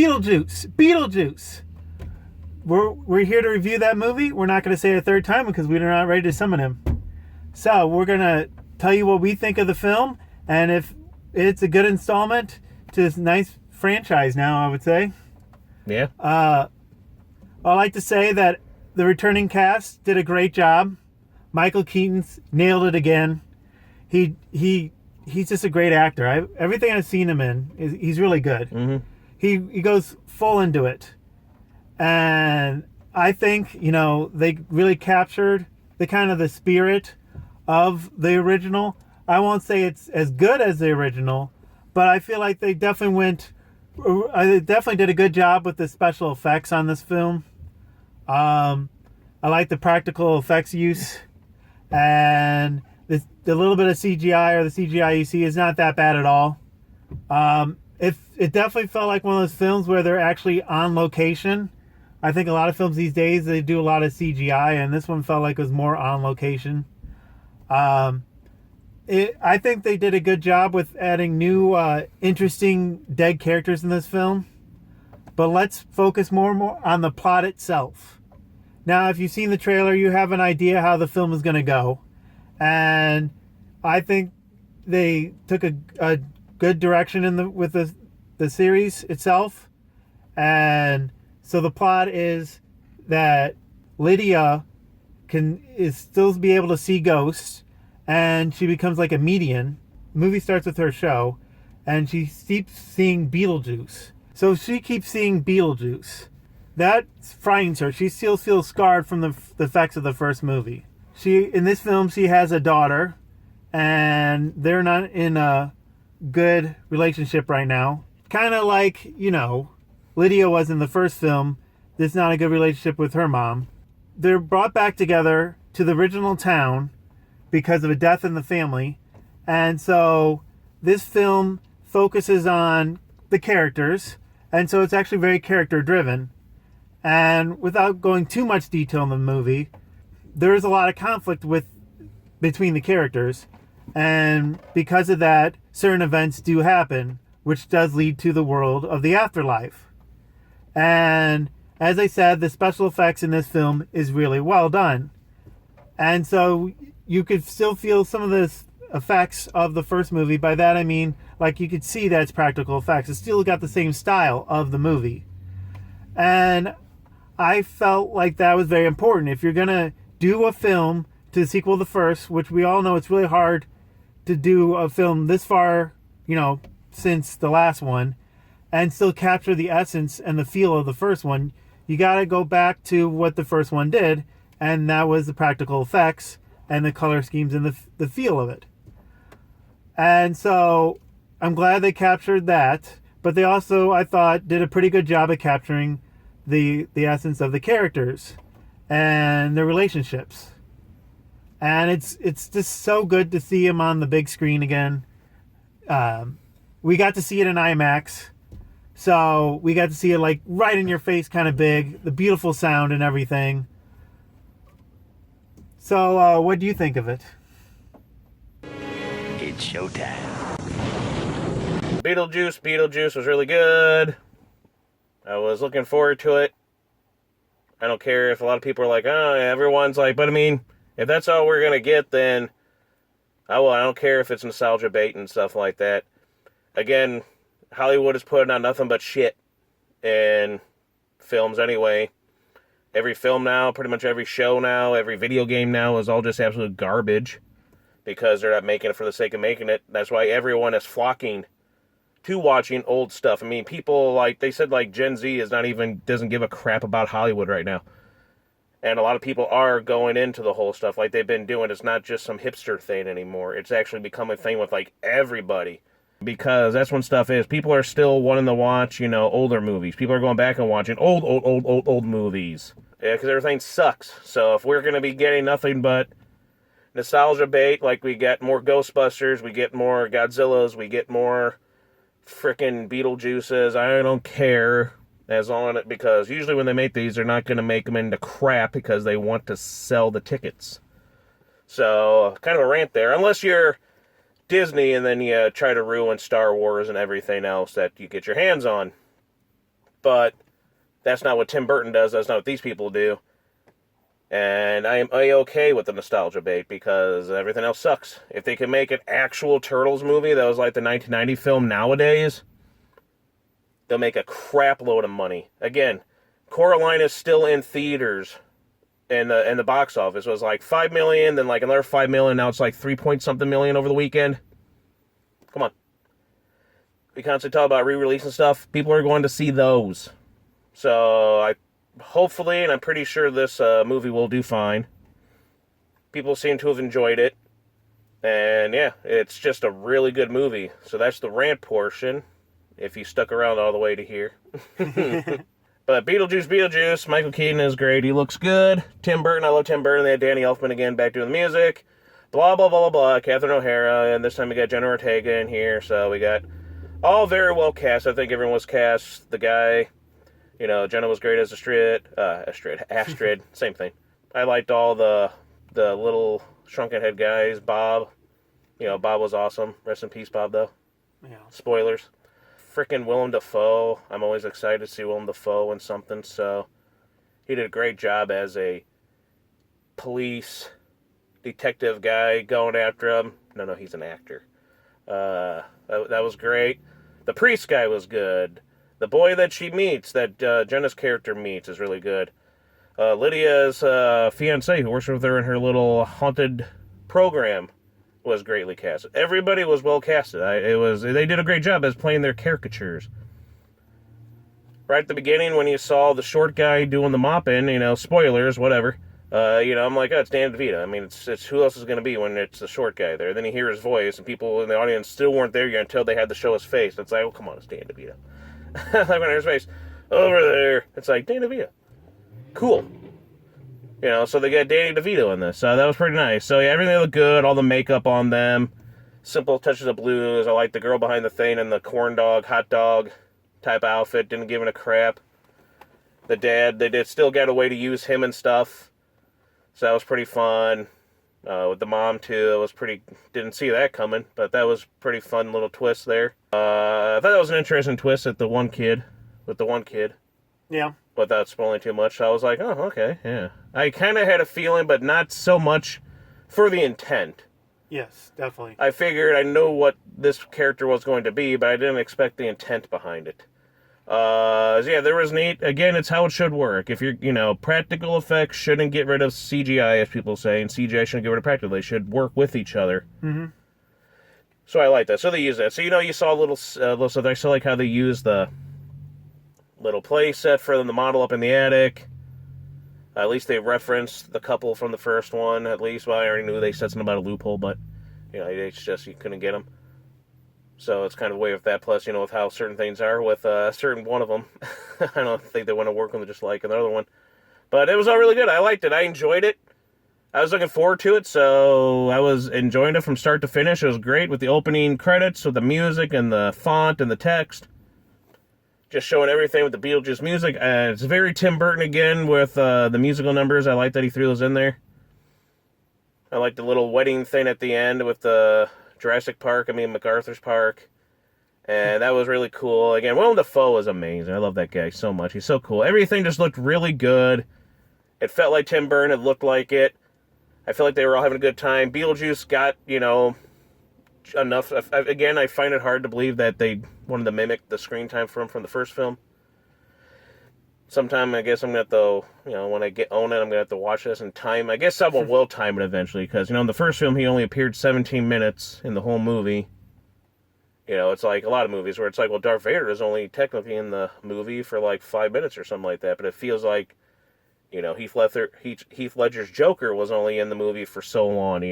Beetlejuice. We're here to review that movie. We're not going to say it a third time because we're not ready to summon him. So we're going to tell you what we think of the film and if it's a good installment to this nice franchise now, I would say. Yeah. I'd like to say that the returning cast did a great job. Michael Keaton nailed it again. He's just a great actor. Everything I've seen him in, he's really good. Mm-hmm. He goes full into it. And I think, they really captured the spirit of the original. I won't say it's as good as the original, but I feel like they definitely did a good job with the special effects on this film. I like the practical effects use, and the little bit of CGI or the CGI you see is not that bad at all. It definitely felt like one of those films where they're actually on location. I think a lot of films these days, they do a lot of CGI, and this one felt like it was more on location. I think they did a good job with adding new, interesting dead characters in this film. But let's focus more on the plot itself. Now, if you've seen the trailer, you have an idea how the film is going to go. And I think they took a good direction with the series itself. And so the plot is that Lydia is still be able to see ghosts, and she becomes like a medium. The movie starts with her show, and she keeps seeing Beetlejuice. So she keeps seeing Beetlejuice. That frightens her. She still feels scarred from the effects of the first movie. In this film, she has a daughter, and they're not in a good relationship right now. Kind of like, Lydia was in the first film. There's not a good relationship with her mom. They're brought back together to the original town because of a death in the family. And so this film focuses on the characters. And so it's actually very character driven. And without going too much detail in the movie, there is a lot of conflict between the characters. And because of that, certain events do happen, which does lead to the world of the afterlife. And as I said, the special effects in this film is really well done. And so you could still feel some of the effects of the first movie. By that I mean, like, you could see that it's practical effects. It's still got the same style of the movie. And I felt like that was very important. If you're going to do a film to the sequel of the first, which we all know it's really hard to do a film this far, since the last one, and still capture the essence and the feel of the first one, you got to go back to what the first one did, and that was the practical effects and the color schemes and the feel of it. And so I'm glad they captured that, but they also, I thought, did a pretty good job of capturing the essence of the characters and their relationships. And it's just so good to see them on the big screen again. We got to see it in IMAX. So we got to see it like right in your face, kind of big, the beautiful sound and everything. So what do you think of it? It's showtime. Beetlejuice was really good. I was looking forward to it. I don't care if a lot of people are like, oh, everyone's like, but I mean, if that's all we're going to get, then I don't care if it's nostalgia bait and stuff like that. Again, Hollywood is putting out nothing but shit in films anyway. Every film now, pretty much every show now, every video game now is all just absolute garbage because they're not making it for the sake of making it. That's why everyone is flocking to watching old stuff. I mean, people they said Gen Z doesn't give a crap about Hollywood right now. And a lot of people are going into the whole stuff like they've been doing. It's not just some hipster thing anymore. It's actually become a thing with everybody. Because that's when stuff is. People are still wanting to watch, older movies. People are going back and watching old movies. Yeah, because everything sucks. So if we're going to be getting nothing but nostalgia bait, like we get more Ghostbusters, we get more Godzillas, we get more frickin' Beetlejuices, I don't care as on it, because usually when they make these, they're not going to make them into crap because they want to sell the tickets. So, kind of a rant there. Unless you're Disney and then you try to ruin Star Wars and everything else that you get your hands on. But that's not what Tim Burton does. That's not what these people do. And I am A-okay with the nostalgia bait because everything else sucks. If they can make an actual Turtles movie that was like the 1990 film nowadays, they'll make a crap load of money. Again, Coraline is still in theaters and the box office. It was like 5 million, then like another 5 million. Now it's like 3-point-something million over the weekend. Come on. We constantly talk about re-releasing stuff. People are going to see those. So hopefully, and I'm pretty sure this movie will do fine. People seem to have enjoyed it. And yeah, it's just a really good movie. So that's the rant portion, if you stuck around all the way to here. But Beetlejuice, Michael Keaton is great. He looks good. Tim Burton, I love Tim Burton. They had Danny Elfman again back doing the music. Blah, blah, blah, blah, blah. Catherine O'Hara. And this time we got Jenna Ortega in here. So we got all very well cast. I think everyone was cast. The guy, Jenna was great as Astrid. Same thing. I liked all the little shrunken head guys. Bob. Bob was awesome. Rest in peace, Bob, though. Yeah. Spoilers. Frickin' Willem Dafoe. I'm always excited to see Willem Dafoe in something, so he did a great job as a police detective guy going after him. No, he's an actor. That was great. The priest guy was good. The boy that she meets, that Jenna's character meets, is really good. Lydia's fiancé, who works with her in her little haunted program, was greatly casted. Everybody was well casted. They did a great job as playing their caricatures. Right at the beginning, when you saw the short guy doing the mopping, spoilers, whatever. I'm like, oh, it's Dan DeVito. I mean, it's who else is going to be when it's the short guy there? Then you hear his voice, and people in the audience still weren't there yet until they had to show his face. It's like, oh, come on, it's Dan DeVito. Like when I hear his face, over there, it's like, Dan DeVito. Cool. So they got Danny DeVito in this. So that was pretty nice. So yeah, everything looked good. All the makeup on them. Simple touches of blues. I like the girl behind the thing in the corn dog, hot dog type outfit. Didn't give a crap. The dad, they still got a way to use him and stuff. So that was pretty fun. With the mom too, it was pretty, didn't see that coming. But that was pretty fun little twist there. I thought that was an interesting twist with the one kid. Yeah. Without spoiling too much. So I was like, oh, okay, yeah. I kind of had a feeling, but not so much for the intent. Yes, definitely. I figured I knew what this character was going to be, but I didn't expect the intent behind it. So yeah, there was neat. Again, it's how it should work. If you're, practical effects shouldn't get rid of CGI, as people say, and CGI shouldn't get rid of practical. They should work with each other. Mm-hmm. So I like that. So they use that. So, you saw little stuff. I still like how they use the little play set for them to model up in the attic. At least they referenced the couple from the first one, at least. Well, I already knew they said something about a loophole, but, it's just you couldn't get them. So it's kind of a way of that. Plus, with how certain things are with a certain one of them. I don't think they want to work with them just like another one. But it was all really good. I liked it. I enjoyed it. I was looking forward to it, so I was enjoying it from start to finish. It was great with the opening credits, with the music and the font and the text. Just showing everything with the Beetlejuice music. It's very Tim Burton again with the musical numbers. I like that he threw those in there. I like the little wedding thing at the end with the MacArthur's Park. And that was really cool. Again, Willem Dafoe is amazing. I love that guy so much. He's so cool. Everything just looked really good. It felt like Tim Burton. It looked like it. I feel like they were all having a good time. Beetlejuice got, enough. Again, I find it hard to believe that they wanted to mimic the screen time from the first film. Sometime, I guess I'm going to have to, when I own it, I'm going to have to watch this in time. I guess someone will time it eventually, because, in the first film, he only appeared 17 minutes in the whole movie. It's like a lot of movies where it's like, well, Darth Vader is only technically in the movie for like 5 minutes or something like that, but it feels like, Heath Ledger's Joker was only in the movie for so long,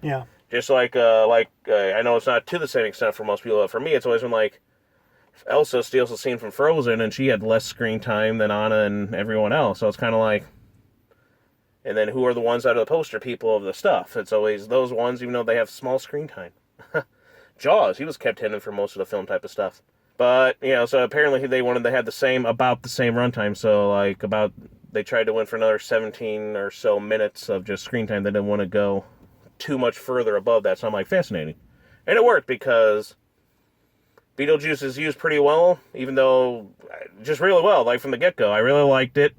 Yeah. Just like I know it's not to the same extent for most people, but for me, it's always been like, Elsa steals a scene from Frozen, and she had less screen time than Anna and everyone else, so it's kind of like, and then who are the ones out of the poster people of the stuff? It's always those ones, even though they have small screen time. Jaws, he was kept hidden for most of the film type of stuff. But, so apparently they wanted to have about the same runtime, so they tried to win for another 17 or so minutes of just screen time. They didn't want to go too much further above that, so I'm like, fascinating. And it worked because Beetlejuice is used pretty well, even though just really well, like from the get-go. I really liked it.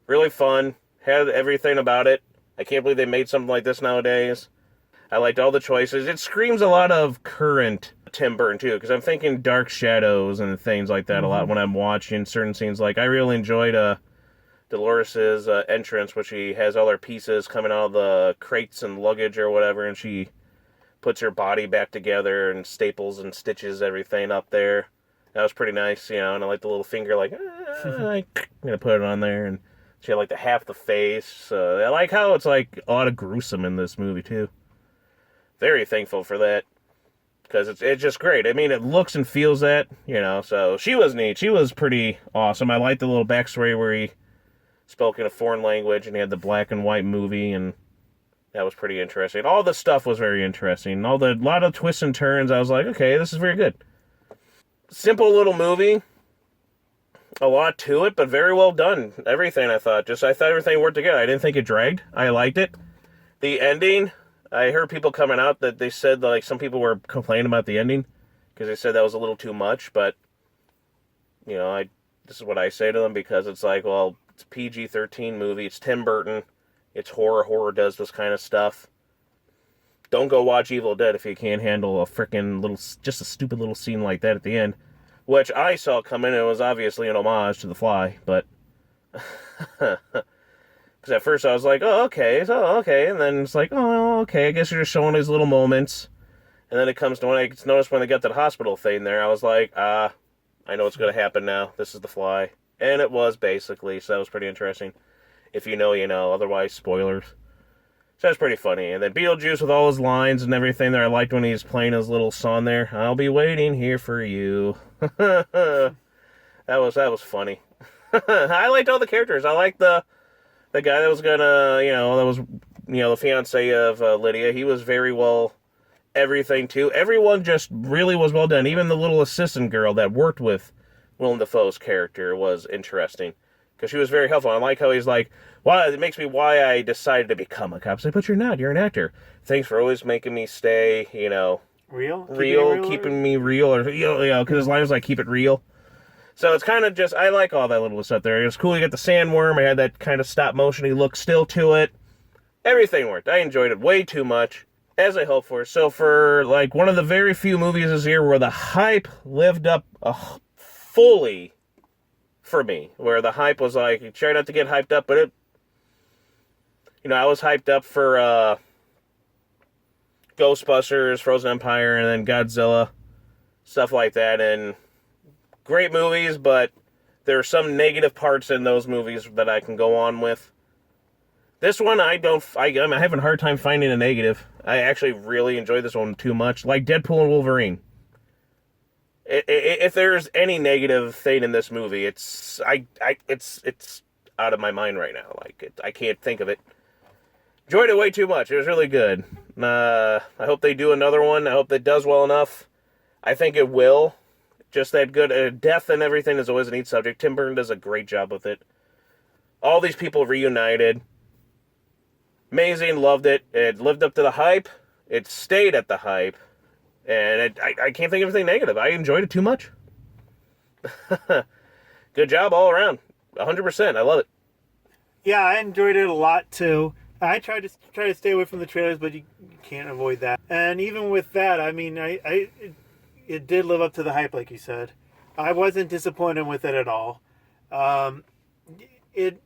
Really fun. Had everything about it. I can't believe they made something like this nowadays. I liked all the choices. It screams a lot of current Tim Burton, too, because I'm thinking Dark Shadows and things like that a lot when I'm watching certain scenes. Like, I really enjoyed Dolores' entrance, where she has all her pieces coming out of the crates and luggage or whatever, and she puts her body back together and staples and stitches everything up there. That was pretty nice, and I like the little finger, like, I'm going to put it on there, and she had, like, the half the face. I like how it's, like, a lot of gruesome in this movie, too. Very thankful for that, because it's just great. I mean, it looks and feels that, so she was neat. She was pretty awesome. I liked the little backstory where he spoke in a foreign language, and he had the black and white movie, and that was pretty interesting. All the stuff was very interesting. A lot of twists and turns, I was like, okay, this is very good. Simple little movie. A lot to it, but very well done. Everything, I thought everything worked together. I didn't think it dragged. I liked it. The ending, I heard people coming out that they said, like, some people were complaining about the ending because they said that was a little too much, but, this is what I say to them, because it's like, well, it's a PG-13 movie. It's Tim Burton. It's horror. Horror does this kind of stuff. Don't go watch Evil Dead if you can't handle just a stupid little scene like that at the end, which I saw coming, and it was obviously an homage to The Fly, but because at first I was like, oh, okay, and then it's like, oh, okay, I guess you're just showing these little moments, and then it comes to when I noticed when they got to the hospital thing there, I was like, I know what's going to happen now. This is The Fly, and it was basically, so that was pretty interesting. If you know, you know. Otherwise, spoilers. So that's pretty funny. And then Beetlejuice with all his lines and everything there. I liked when he was playing his little song there. I'll be waiting here for you. That was funny. I liked all the characters. I liked the guy that was gonna, the fiance of Lydia. He was very well everything too. Everyone just really was well done. Even the little assistant girl that worked with Willem Dafoe's character was interesting, because she was very helpful. I like how he's like, well, it makes me why I decided to become a cop. It's like, but you're not. You're an actor. Thanks for always making me stay, keeping me real, or, because his line was like, keep it real. So it's kind of just, I like all that little stuff there. It was cool. You got the sandworm. I had that kind of stop motion-y look still to it. Everything worked. I enjoyed it way too much, as I hoped for. So for, like, one of the very few movies this year where the hype lived up fully for me, where the hype was like, you try not to get hyped up, but I was hyped up for Ghostbusters, Frozen Empire, and then Godzilla, stuff like that, and great movies, but there are some negative parts in those movies that I can go on with. This one, I'm having a hard time finding a negative. I actually really enjoyed this one too much, like Deadpool and Wolverine. If there's any negative thing in this movie, it's out of my mind right now. Like, I can't think of it. Enjoyed it way too much. It was really good. I hope they do another one. I hope it does well enough. I think it will. Just that good. Death and everything is always a neat subject. Tim Burton does a great job with it. All these people reunited. Amazing. Loved it. It lived up to the hype. It stayed at the hype. And I can't think of anything negative. I enjoyed it too much. Good job all around. 100%. I love it. Yeah, I enjoyed it a lot too. I try to stay away from the trailers, but you can't avoid that. And even with that, I mean, it did live up to the hype, like you said. I wasn't disappointed with it at all. It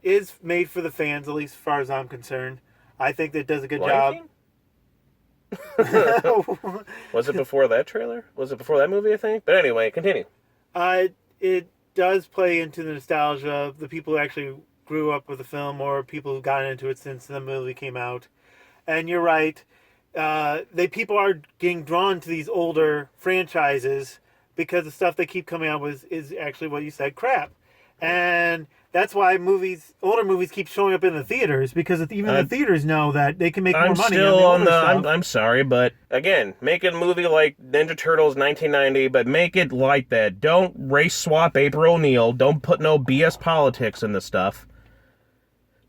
is made for the fans, at least as far as I'm concerned. I think that it does a good job. Was it before that trailer? Was it before that movie, I think? But anyway, continue. It does play into the nostalgia of the people who actually grew up with the film, or people who've gotten into it since the movie came out. And you're right. People are getting drawn to these older franchises because the stuff they keep coming out with is actually what you said, crap. And that's why older movies keep showing up in the theaters, because even the theaters know that they can make more money on the stuff. I'm sorry, but again, make a movie like Ninja Turtles 1990, but make it like that. Don't race swap April O'Neil. Don't put no BS politics in the stuff.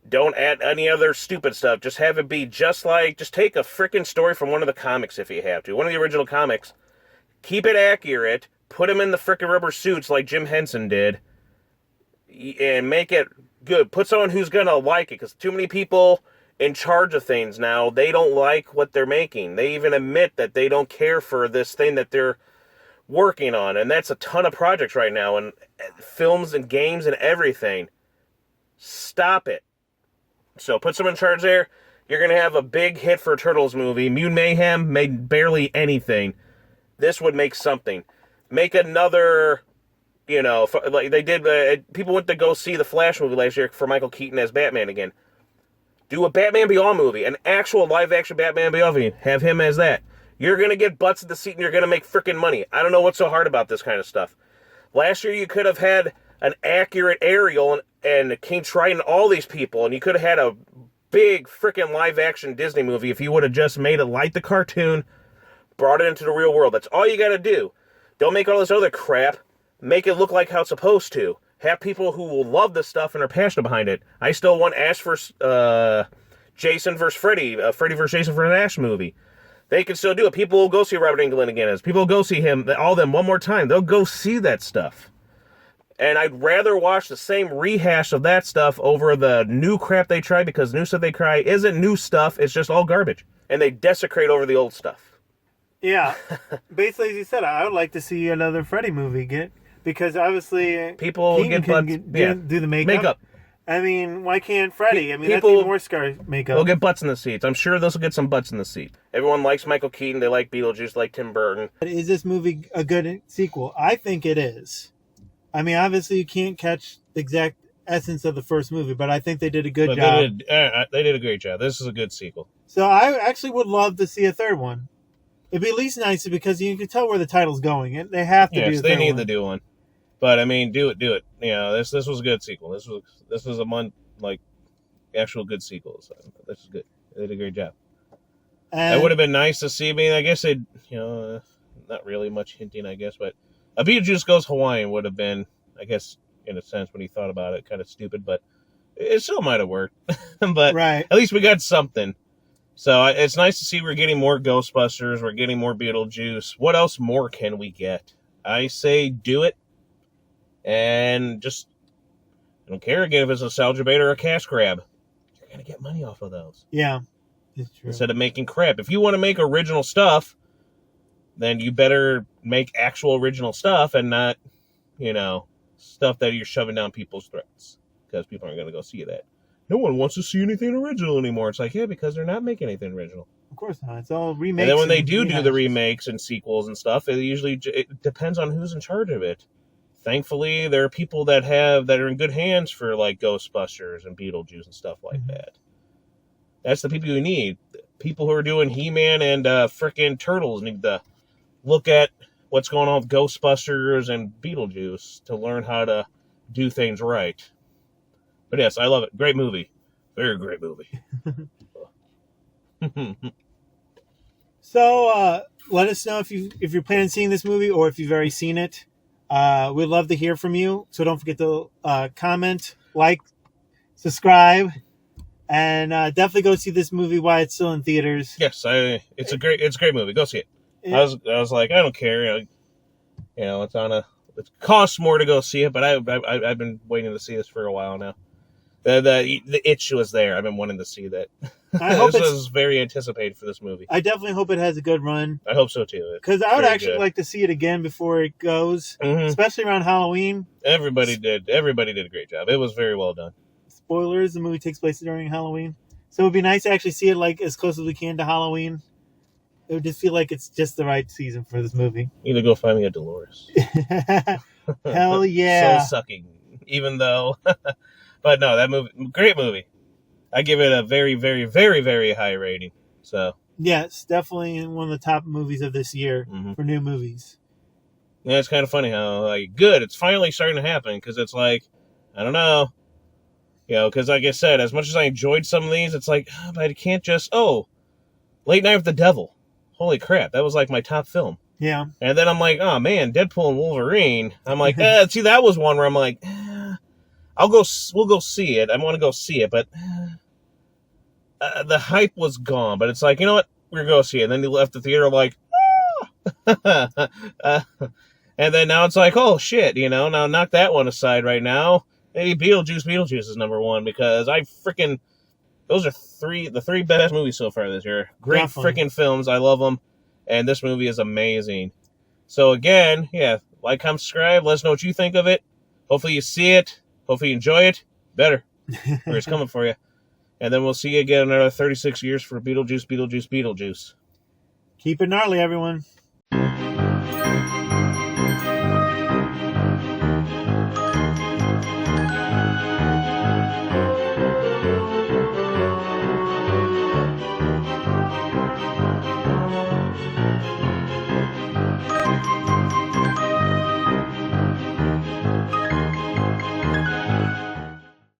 Don't add any other stupid stuff. Just have it be just take a freaking story from one of the comics if you have to. One of the original comics. Keep it accurate. Put them in the frickin' rubber suits like Jim Henson did. And make it good. Put someone who's going to like it. Because too many people in charge of things now, they don't like what they're making. They even admit that they don't care for this thing that they're working on. And that's a ton of projects right now. And films and games and everything. Stop it. So put someone in charge there. You're going to have a big hit for a Turtles movie. Mutant Mayhem made barely anything. This would make something. Make another, like they did, people went to go see the Flash movie last year for Michael Keaton as Batman again. Do a Batman Beyond movie, an actual live-action Batman Beyond movie. Have him as that. You're going to get butts in the seat and you're going to make freaking money. I don't know what's so hard about this kind of stuff. Last year you could have had an accurate Ariel and King Triton, all these people, and you could have had a big freaking live-action Disney movie if you would have just made it like the cartoon, brought it into the real world. That's all you got to do. Don't make all this other crap. Make it look like how it's supposed to. Have people who will love this stuff and are passionate behind it. I still want Ash vs. Jason vs. Freddy, Freddy vs. Jason for an Ash movie. They can still do it. People will go see Robert Englund again. As people will go see him, all of them one more time. They'll go see that stuff. And I'd rather watch the same rehash of that stuff over the new crap they try, because new stuff they try isn't new stuff. It's just all garbage. And they desecrate over the old stuff. Yeah. Basically, as you said, I would like to see another Freddy movie because obviously people Keaton can do the makeup. I mean, why can't Freddy? I mean, that's even more scar makeup. They'll get butts in the seats. I'm sure those will get some butts in the seat. Everyone likes Michael Keaton. They like Beetlejuice, they like Tim Burton. Is this movie a good sequel? I think it is. I mean, obviously, you can't catch the exact essence of the first movie, but I think they did a good job. They did a great job. This is a good sequel. So I actually would love to see a third one. It'd be at least nice because you can tell where the title's going. They have to do Yes, they need to do one. But I mean, do it. This was a good sequel. This was a actual good sequel. So this is good. They did a great job. It would have been nice to see. I mean, I guess they, not really much hinting, I guess, but a Beetlejuice Goes Hawaiian would have been, I guess, in a sense, when he thought about it, kind of stupid, but it still might have worked. But right. At least we got something. So it's nice to see we're getting more Ghostbusters. We're getting more Beetlejuice. What else more can we get? I say do it. And just, I don't care again if it's a nostalgia bait or a cash grab. You're going to get money off of those. Yeah, it's true. Instead of making crap. If you want to make original stuff, then you better make actual original stuff and not, stuff that you're shoving down people's throats. Because people aren't going to go see that. No one wants to see anything original anymore. It's like, yeah, because they're not making anything original. Of course not. It's all remakes. And then when they do the remakes and sequels and stuff, it depends on who's in charge of it. Thankfully, there are people that are in good hands for like Ghostbusters and Beetlejuice and stuff like that. That's the people you need. People who are doing He-Man and frickin' Turtles need to look at what's going on with Ghostbusters and Beetlejuice to learn how to do things right. But yes, I love it. Great movie. Very great movie. So let us know if you're planning on seeing this movie or if you've already seen it. We'd love to hear from you. So don't forget to comment, like, subscribe, and definitely go see this movie while it's still in theaters. Yes, it's a great movie. Go see it. Yeah. I was like, I don't care. It costs more to go see it, but I've been waiting to see this for a while now. The itch was there. I've been wanting to see that. I hope this was very anticipated for this movie. I definitely hope it has a good run. I hope so too. Because I would actually like to see it again before it goes, especially around Halloween. Everybody did a great job. It was very well done. Spoilers: the movie takes place during Halloween, so it would be nice to actually see it like as close as we can to Halloween. It would just feel like it's just the right season for this movie. Either go find me a Dolores. Hell yeah! So sucking, even though. But no, that movie, great movie. I give it a very, very, very, very high rating. So yes, definitely one of the top movies of this year for new movies. Yeah, it's kind of funny how good. It's finally starting to happen because it's like, I don't know, because like I said, as much as I enjoyed some of these, it's like, but I can't just Late Night with the Devil. Holy crap, that was like my top film. Yeah. And then I'm like, oh man, Deadpool and Wolverine. I'm like, see, that was one where I'm like. We'll go see it. I want to go see it, but the hype was gone. But it's like, you know what? We're going to go see it. And then you left the theater like, And then now it's like, oh shit, now knock that one aside right now. Maybe Beetlejuice is number one because I freaking those are the three best movies so far this year. Great freaking films, I love them, and this movie is amazing. So again, yeah, like, comment, subscribe. Let us know what you think of it. Hopefully you see it. Hopefully you enjoy it. Better, or it's coming for you. And then we'll see you again in another 36 years for Beetlejuice. Keep it gnarly, everyone.